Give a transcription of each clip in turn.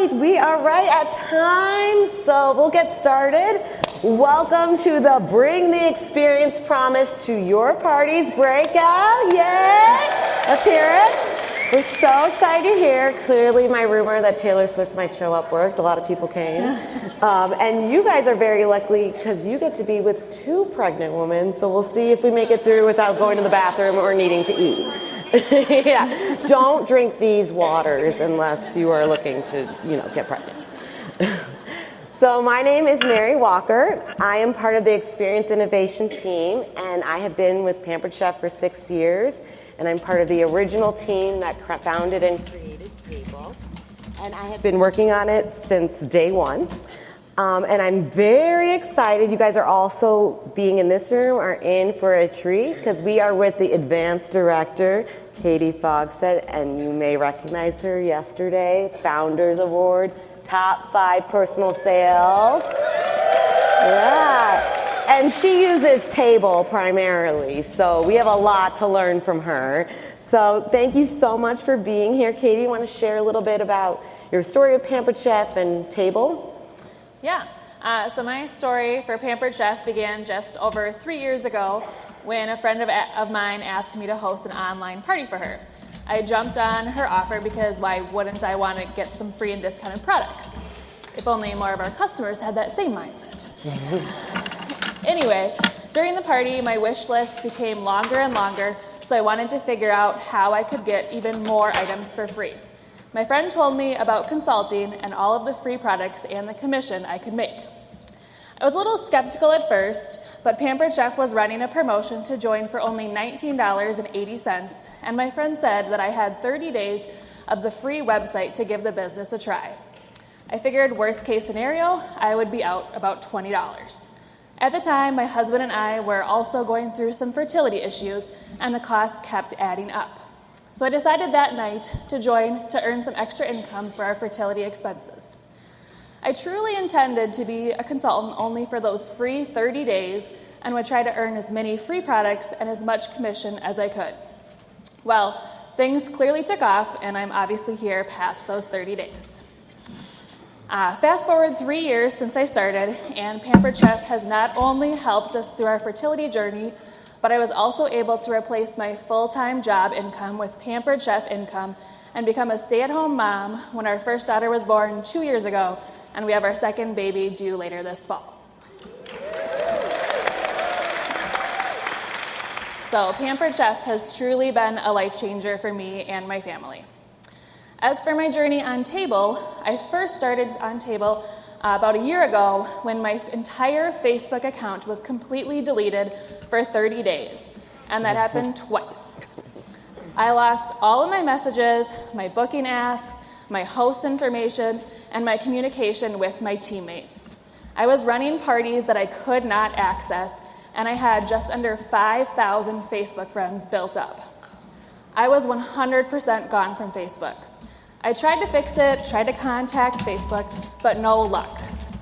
right, we are right at time, so we'll get started. Welcome to the Bring the Experience Promise to Your Parties breakout. Yay! Let's hear it. We're so excited here. Clearly, my rumor that Taylor Swift might show up worked. A lot of people came. And you guys are very lucky because you get to be with two pregnant women, so we'll see if we make it through without going to the bathroom or needing to eat. Yeah, don't drink these waters unless you are looking to, get pregnant. So my name is Mary Walker. I am part of the Experience Innovation team, and I have been with Pampered Chef for 6 years, and I'm part of the original team that founded and created Table, and I have been working on it since day one. And I'm very excited. You guys are also, being in this room, are in for a treat because we are with the advanced director, Katie Faugstad, and you may recognize her yesterday, Founders Award, top 5 personal sales. Yeah. And she uses Table primarily, so we have a lot to learn from her. So thank you so much for being here. Katie, you want to share a little bit about your story of Pampered Chef and Table? Yeah, so my story for Pampered Chef began just over 3 years ago when a friend of mine asked me to host an online party for her. I jumped on her offer because why wouldn't I want to get some free and discounted products? If only more of our customers had that same mindset. Anyway, during the party, my wish list became longer and longer, so I wanted to figure out how I could get even more items for free. My friend told me about consulting and all of the free products and the commission I could make. I was a little skeptical at first, but Pampered Chef was running a promotion to join for only $19.80, and my friend said that I had 30 days of the free website to give the business a try. I figured worst case scenario, I would be out about $20. At the time, my husband and I were also going through some fertility issues, and the cost kept adding up. So I decided that night to join to earn some extra income for our fertility expenses. I truly intended to be a consultant only for those free 30 days and would try to earn as many free products and as much commission as I could. Well, things clearly took off, and I'm obviously here past those 30 days. Fast forward 3 years since I started, and Pampered Chef has not only helped us through our fertility journey, but I was also able to replace my full-time job income with Pampered Chef income and become a stay-at-home mom when our first daughter was born 2 years ago, and we have our second baby due later this fall. So Pampered Chef has truly been a life changer for me and my family. As for my journey on Table, I first started on Table about a year ago when my entire Facebook account was completely deleted for 30 days, and that happened twice. I lost all of my messages, my booking asks, my host information, and my communication with my teammates. I was running parties that I could not access, and I had just under 5,000 Facebook friends built up. I was 100% gone from Facebook. I tried to fix it, tried to contact Facebook, but no luck.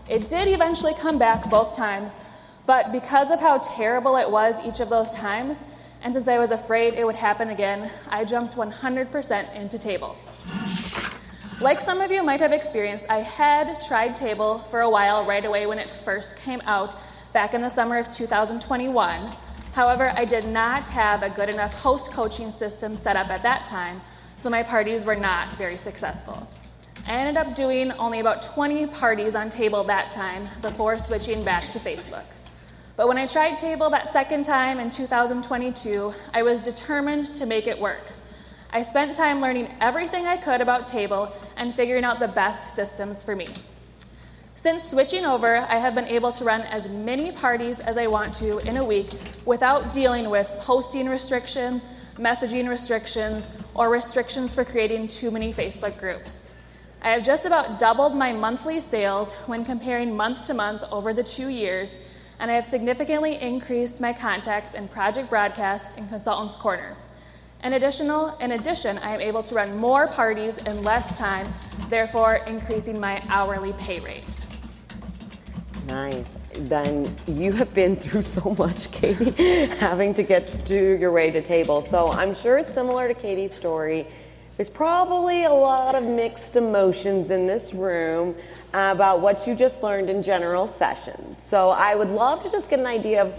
It did eventually come back both times, but because of how terrible it was each of those times, and since I was afraid it would happen again, I jumped 100% into Table. Like some of you might have experienced, I had tried Table for a while right away when it first came out back in the summer of 2021. However, I did not have a good enough host coaching system set up at that time, so my parties were not very successful. I ended up doing only about 20 parties on Table that time before switching back to Facebook. But when I tried Table that second time in 2022, I was determined to make it work. I spent time learning everything I could about Table and figuring out the best systems for me. Since switching over, I have been able to run as many parties as I want to in a week without dealing with posting restrictions, messaging restrictions, or restrictions for creating too many Facebook groups. I have just about doubled my monthly sales when comparing month to month over the 2 years, and I have significantly increased my contacts in Project Broadcast and Consultants Corner. In addition, I am able to run more parties in less time, therefore increasing my hourly pay rate. Nice. Then you have been through so much, Katie, having to get to your way to Table. So I'm sure similar to Katie's story, There's probably a lot of mixed emotions in this room about what you just learned in general session. So I would love to just get an idea of